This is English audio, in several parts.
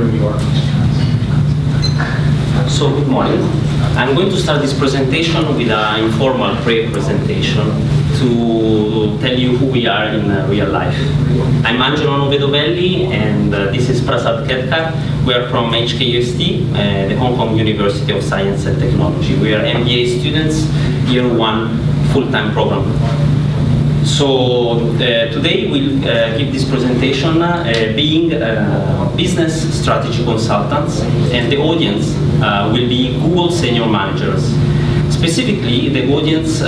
wherever you are. So, good morning. I'm going to start this presentation with an informal pre-presentation to tell you who we are in real life. I'm Angelo Novedovelli, and this is Prasad Ketkar. We are from HKUST, the Hong Kong University of Science and Technology. We are MBA students, year 1, full-time program. So today we'll give this presentation being business strategy consultants, and the audience will be Google senior managers. Specifically, the audience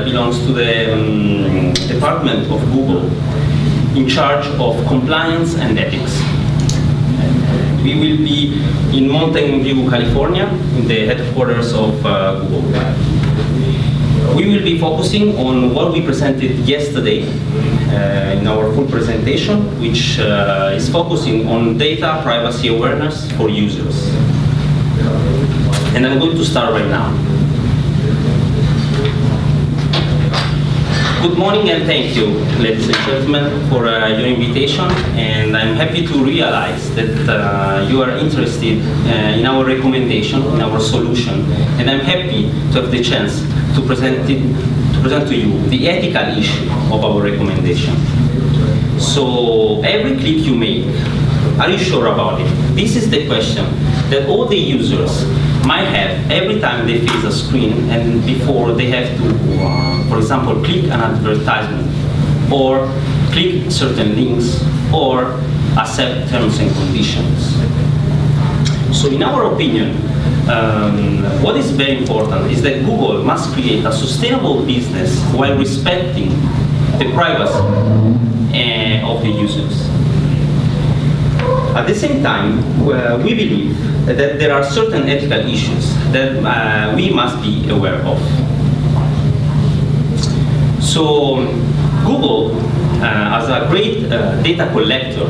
belongs to the department of Google in charge of compliance and ethics. We will be in Mountain View, California, in the headquarters of Google. We will be focusing on what we presented yesterday in our full presentation, which is focusing on data privacy awareness for users. And I'm going to start right now. Good morning and thank you, ladies and gentlemen, for your invitation. And I'm happy to realize that you are interested in our recommendation, in our solution. And I'm happy to have the chance to present to you the ethical issue of our recommendation. So every click you make, are you sure about it? This is the question that all the users might have every time they face a screen and before they have to, for example, click an advertisement or click certain links or accept terms and conditions. So in our opinion, what is very important is that Google must create a sustainable business while respecting the privacy of the users. At the same time, we believe that there are certain ethical issues that we must be aware of. So Google, as a great data collector,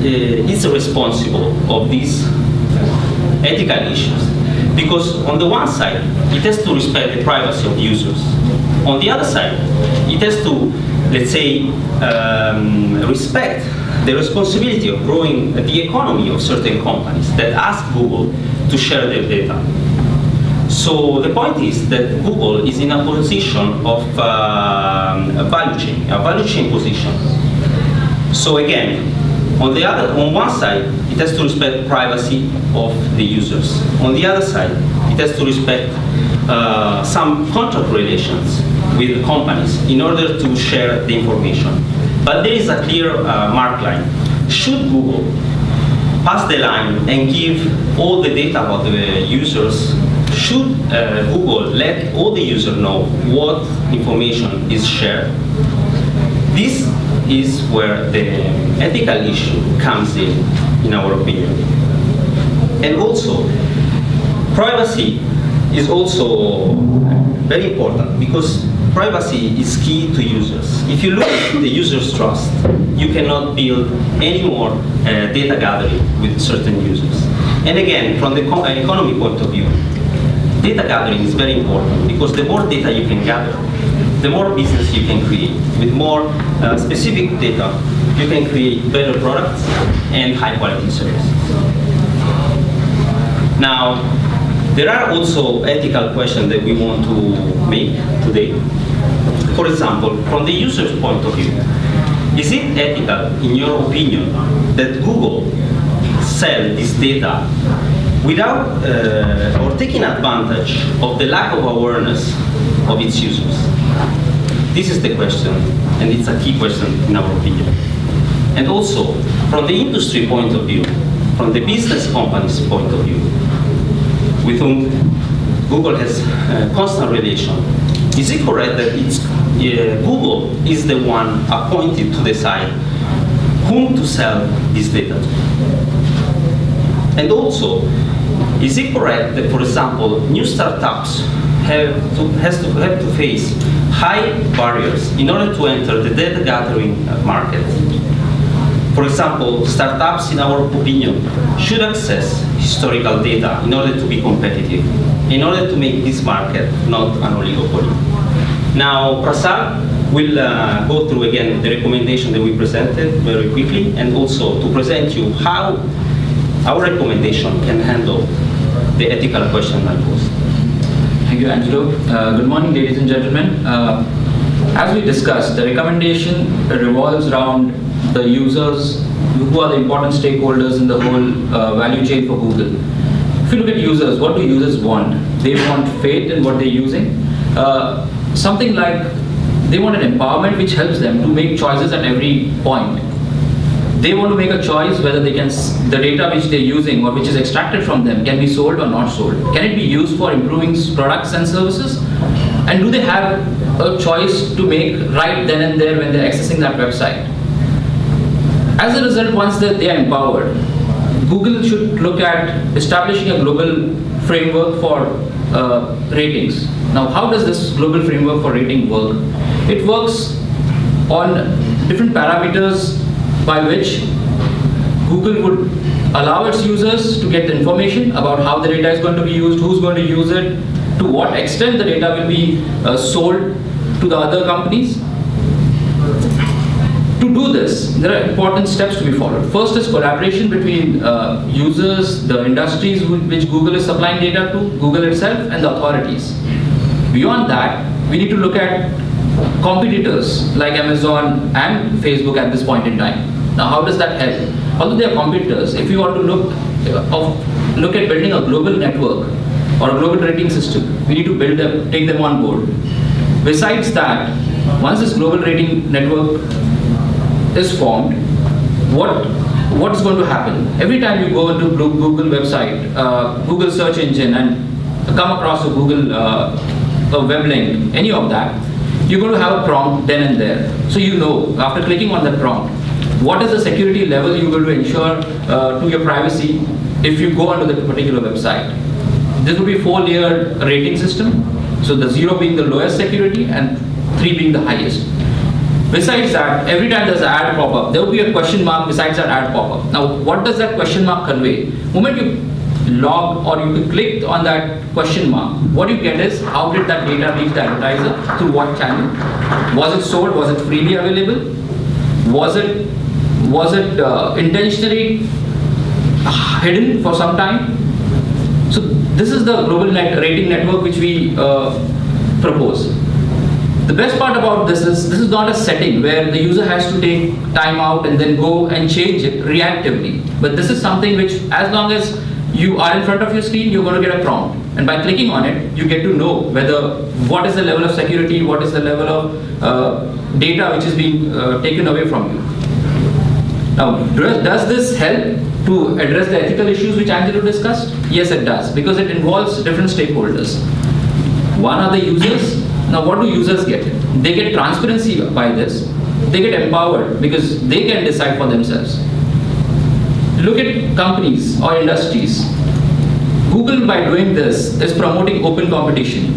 is responsible of these ethical issues, because on the one side it has to respect the privacy of users. On the other side, it has to, let's say, respect the responsibility of growing the economy of certain companies that ask Google to share their data. So the point is that Google is in a position of a value chain position. So again, on one side, it has to respect privacy of the users. On the other side, it has to respect some contract relations with companies in order to share the information. But there is a clear mark line. Should Google pass the line and give all the data about the users? Should Google let all the users know what information is shared? This is where the ethical issue comes in our opinion. And also, privacy is also very important because privacy is key to users. If you lose the user's trust, you cannot build any more data gathering with certain users. And again, from the economy point of view, data gathering is very important because the more data you can gather, the more business you can create. With more specific data, you can create better products and high quality services. Now, there are also ethical questions that we want to make today. For example, from the user's point of view, is it ethical, in your opinion, that Google sell this data without or taking advantage of the lack of awareness of its users? This is the question, and it's a key question in our opinion. And also, from the industry point of view, from the business company's point of view, with whom Google has constant relation, is it correct that Google is the one appointed to decide whom to sell this data to? And also, is it correct that, for example, new startups have to face high barriers in order to enter the data gathering market? For example, startups, in our opinion, should access historical data in order to be competitive, in order to make this market not an oligopoly. Now, Prasad will go through again the recommendation that we presented very quickly, and also to present you how our recommendation can handle the ethical question I posed. Thank you, Angelo. Good morning, ladies and gentlemen. As we discussed, the recommendation revolves around the users, who are the important stakeholders in the whole value chain for Google. If you look at users, what do users want? They want faith in what they're using. Something like they want an empowerment which helps them to make choices at every point. They want to make a choice whether they can, the data which they're using or which is extracted from them can be sold or not sold. Can it be used for improving products and services? And do they have a choice to make right then and there when they're accessing that website? As a result, once they are empowered, Google should look at establishing a global framework for ratings. Now, how does this global framework for rating work? It works on different parameters by which Google would allow its users to get the information about how the data is going to be used, who's going to use it, to what extent the data will be sold to the other companies. To do this, there are important steps to be followed. First is collaboration between users, the industries which Google is supplying data to, Google itself, and the authorities. Beyond that, we need to look at competitors like Amazon and Facebook at this point in time. Now, how does that help? Although they are competitors, if you want to look at building a global network or a global rating system, we need to take them on board. Besides that, once this global rating network is formed, what is going to happen? Every time you go into Google website, Google search engine, and come across a Google a web link, any of that, you're going to have a prompt then and there. So you know, after clicking on that prompt, what is the security level you're going to ensure to your privacy if you go onto the particular website. This will be a 4-layer rating system. So the 0 being the lowest security and 3 being the highest. Besides that, every time there's an ad pop-up, there will be a question mark besides that ad pop-up. Now, what does that question mark convey? The moment you log or you click on that question mark, what you get is how did that data reach the advertiser, through what channel? Was it sold? Was it freely available? Was it intentionally hidden for some time? So this is the global rating network which we propose. The best part about this is not a setting where the user has to take time out and then go and change it reactively. But this is something which, as long as you are in front of your screen, you're going to get a prompt. And by clicking on it, you get to know what is the level of security, what is the level of data which is being taken away from you. Now, does this help to address the ethical issues which Angelo discussed? Yes, it does, because it involves different stakeholders. One are the users. Now, what do users get? They get transparency by this. They get empowered because they can decide for themselves. Look at companies or industries. Google, by doing this, is promoting open competition.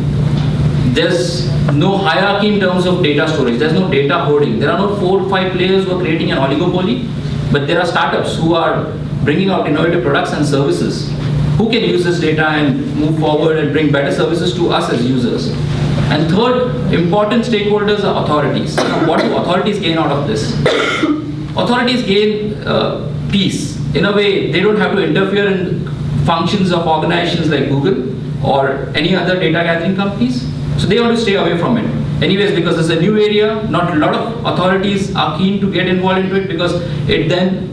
There's no hierarchy in terms of data storage. There's no data hoarding. There are no 4 or 5 players who are creating an oligopoly, but there are startups who are bringing out innovative products and services who can use this data and move forward and bring better services to us as users. And third, important stakeholders are authorities. Now, what do authorities gain out of this? Authorities gain peace. In a way, they don't have to interfere in functions of organizations like Google or any other data gathering companies. So they want to stay away from it. Anyways, because it's a new area, not a lot of authorities are keen to get involved into it because it then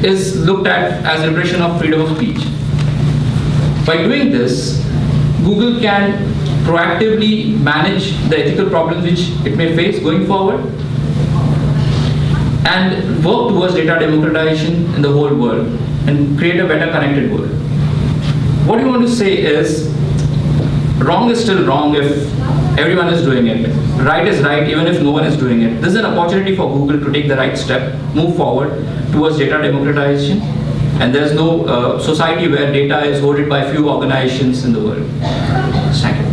is looked at as a repression of freedom of speech. By doing this, Google can proactively manage the ethical problems which it may face going forward and work towards data democratization in the whole world and create a better connected world. What we want to say is, wrong is still wrong if everyone is doing it. Right is right even if no one is doing it. This is an opportunity for Google to take the right step, move forward towards data democratization, and there is no society where data is hoarded by few organizations in the world. Thank you.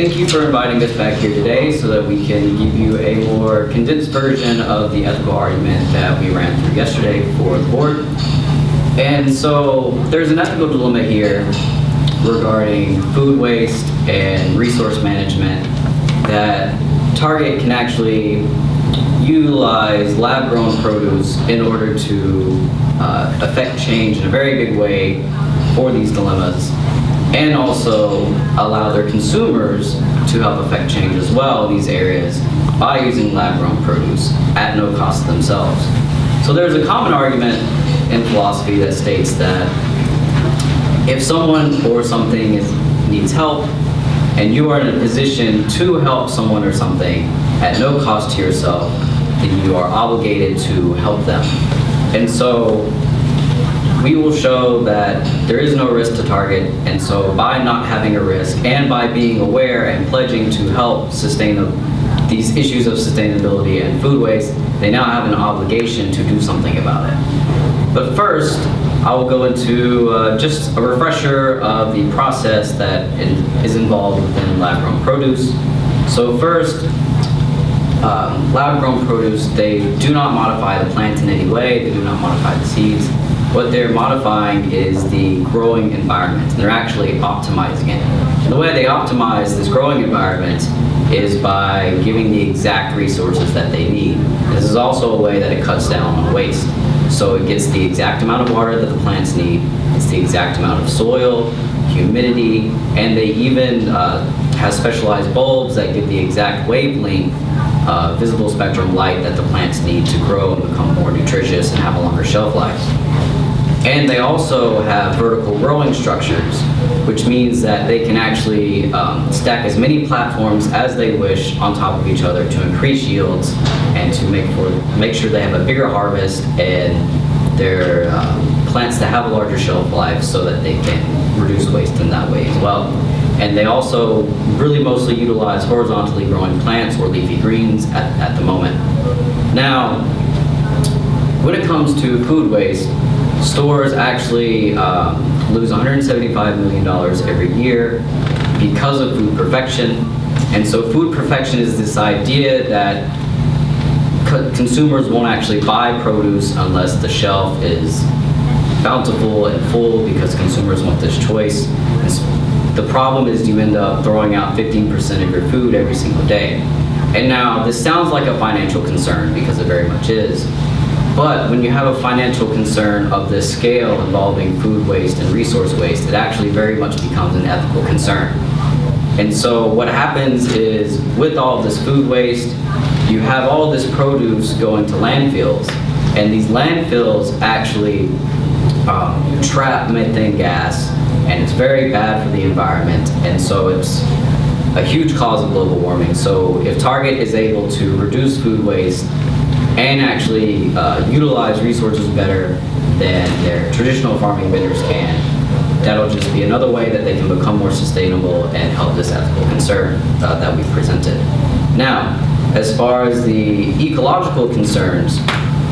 thank you for inviting us back here today so that we can give you a more condensed version of the ethical argument that we ran through yesterday for the board. And so there's an ethical dilemma here regarding food waste and resource management that Target can actually utilize lab-grown produce in order to affect change in a very big way for these dilemmas, and also allow their consumers to help affect change as well in these areas by using lab-grown produce at no cost to themselves. So there's a common argument in philosophy that states that if someone or something needs help, and you are in a position to help someone or something at no cost to yourself, then you are obligated to help them. And so we will show that there is no risk to Target, and so by not having a risk and by being aware and pledging to help sustain these issues of sustainability and food waste, they now have an obligation to do something about it. But first, I will go into just a refresher of the process that is involved within lab-grown produce. So first, lab-grown produce, they do not modify the plant in any way, they do not modify the seeds. What they're modifying is the growing environment, and they're actually optimizing it. And the way they optimize this growing environment is by giving the exact resources that they need. This is also a way that it cuts down on waste. So it gets the exact amount of water that the plants need, it's the exact amount of soil, humidity, and they even have specialized bulbs that give the exact wavelength, visible spectrum light that the plants need to grow and become more nutritious and have a longer shelf life. And they also have vertical growing structures, which means that they can actually stack as many platforms as they wish on top of each other to increase yields and to make sure they have a bigger harvest and their plants to have a larger shelf life so that they can reduce waste in that way as well. And they also really mostly utilize horizontally growing plants or leafy greens at the moment. Now, when it comes to food waste, stores actually lose $175 million every year because of food perfection. And so food perfection is this idea that consumers won't actually buy produce unless the shelf is bountiful and full because consumers want this choice. The problem is you end up throwing out 15% of your food every single day. And now this sounds like a financial concern because it very much is. But when you have a financial concern of this scale involving food waste and resource waste, it actually very much becomes an ethical concern. And so what happens is with all of this food waste, you have all this produce going to landfills, and these landfills actually trap methane gas, and it's very bad for the environment, and so it's a huge cause of global warming. So if Target is able to reduce food waste and actually utilize resources better than their traditional farming vendors can, that'll just be another way that they can become more sustainable and help this ethical concern that we've presented. Now, as far as the ecological concerns,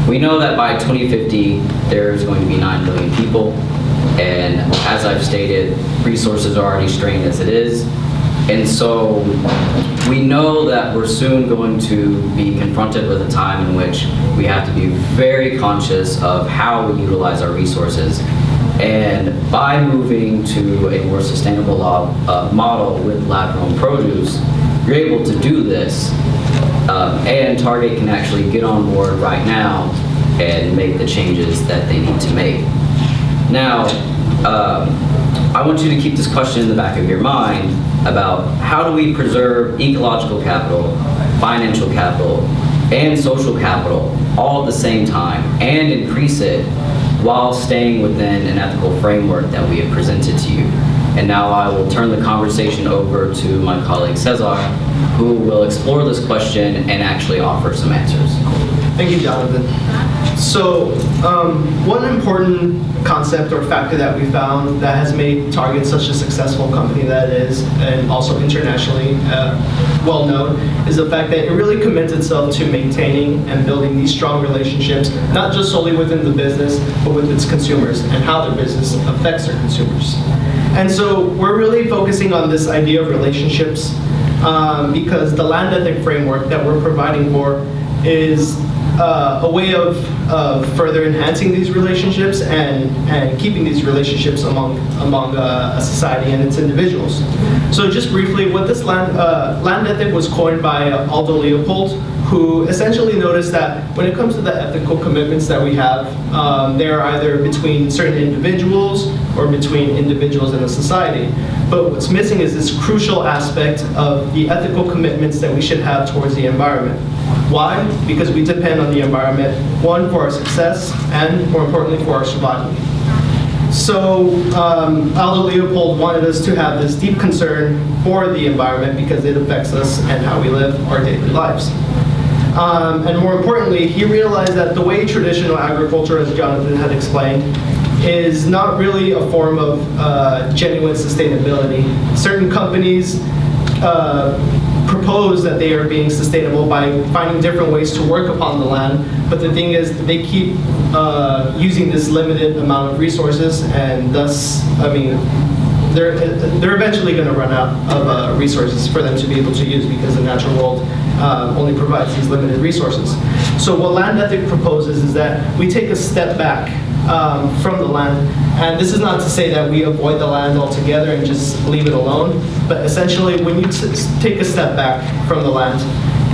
we know that by 2050, there's going to be 9 billion people, and as I've stated, resources are already strained as it is. And so we know that we're soon going to be confronted with a time in which we have to be very conscious of how we utilize our resources. And by moving to a more sustainable model with lab-grown produce, you're able to do this. And Target can actually get on board right now and make the changes that they need to make. Now, I want you to keep this question in the back of your mind about how do we preserve ecological capital, financial capital, and social capital all at the same time and increase it while staying within an ethical framework that we have presented to you. And now I will turn the conversation over to my colleague Cesar, who will explore this question and actually offer some answers. Thank you, Jonathan. So one important concept or factor that we found that has made Target such a successful company that it is, and also internationally well known, is the fact that it really commits itself to maintaining and building these strong relationships, not just solely within the business, but with its consumers and how their business affects their consumers. And so we're really focusing on this idea of relationships because the land ethic framework that we're providing for is a way of further enhancing these relationships and keeping these relationships among a society and its individuals. So just briefly, what this land ethic was coined by Aldo Leopold, who essentially noticed that when it comes to the ethical commitments that we have, they are either between certain individuals or between individuals in a society. But what's missing is this crucial aspect of the ethical commitments that we should have towards the environment. Why? Because we depend on the environment, one, for our success, and more importantly, for our survival. So Aldo Leopold wanted us to have this deep concern for the environment because it affects us and how we live our daily lives. And more importantly, he realized that the way traditional agriculture, as Jonathan had explained, is not really a form of genuine sustainability. Certain companies propose that they are being sustainable by finding different ways to work upon the land, but the thing is they keep using this limited amount of resources, and thus, I mean, they're eventually going to run out of resources for them to be able to use because the natural world only provides these limited resources. So what land ethic proposes is that we take a step back from the land, and this is not to say that we avoid the land altogether and just leave it alone, but essentially when you take a step back from the land,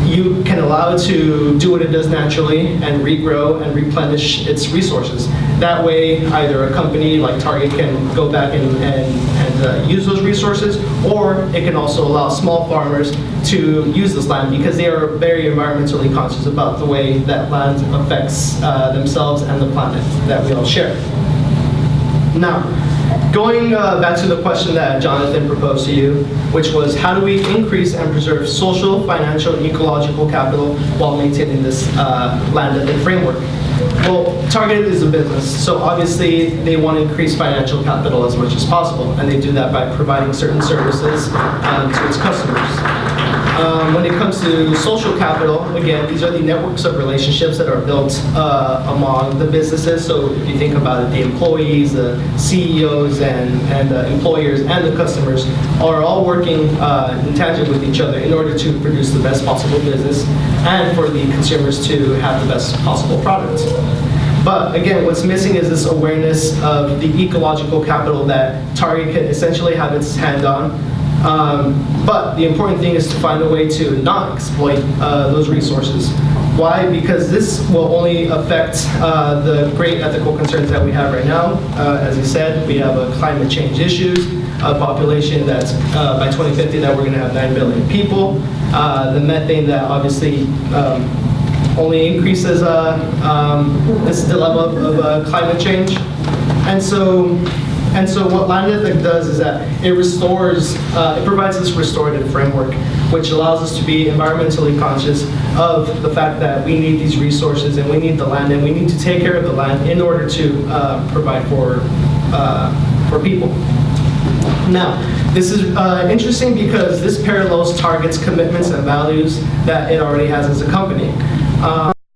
you can allow it to do what it does naturally and regrow and replenish its resources. That way, either a company like Target can go back and use those resources, or it can also allow small farmers to use this land because they are very environmentally conscious about the way that land affects themselves and the planet that we all share. Now, going back to the question that Jonathan proposed to you, which was how do we increase and preserve social, financial, and ecological capital while maintaining this land ethic framework? Well, Target is a business, so obviously they want to increase financial capital as much as possible, and they do that by providing certain services to its customers. When it comes to social capital, again, these are the networks of relationships that are built among the businesses. So if you think about it, the employees, the CEOs, and the employers and the customers are all working in tandem with each other in order to produce the best possible business and for the consumers to have the best possible products. But again, what's missing is this awareness of the ecological capital that Target can essentially have its hand on. But the important thing is to find a way to not exploit those resources. Why? Because this will only affect the great ethical concerns that we have right now. As you said, we have climate change issues, a population that's by 2050 that we're going to have 9 billion people. The methane that obviously only increases this dilemma of climate change. And so what land ethic does is that it restores, it provides this restorative framework, which allows us to be environmentally conscious of the fact that we need these resources and we need the land and we need to take care of the land in order to provide for people. Now, this is interesting because this parallels Target's commitments and values that it already has as a company.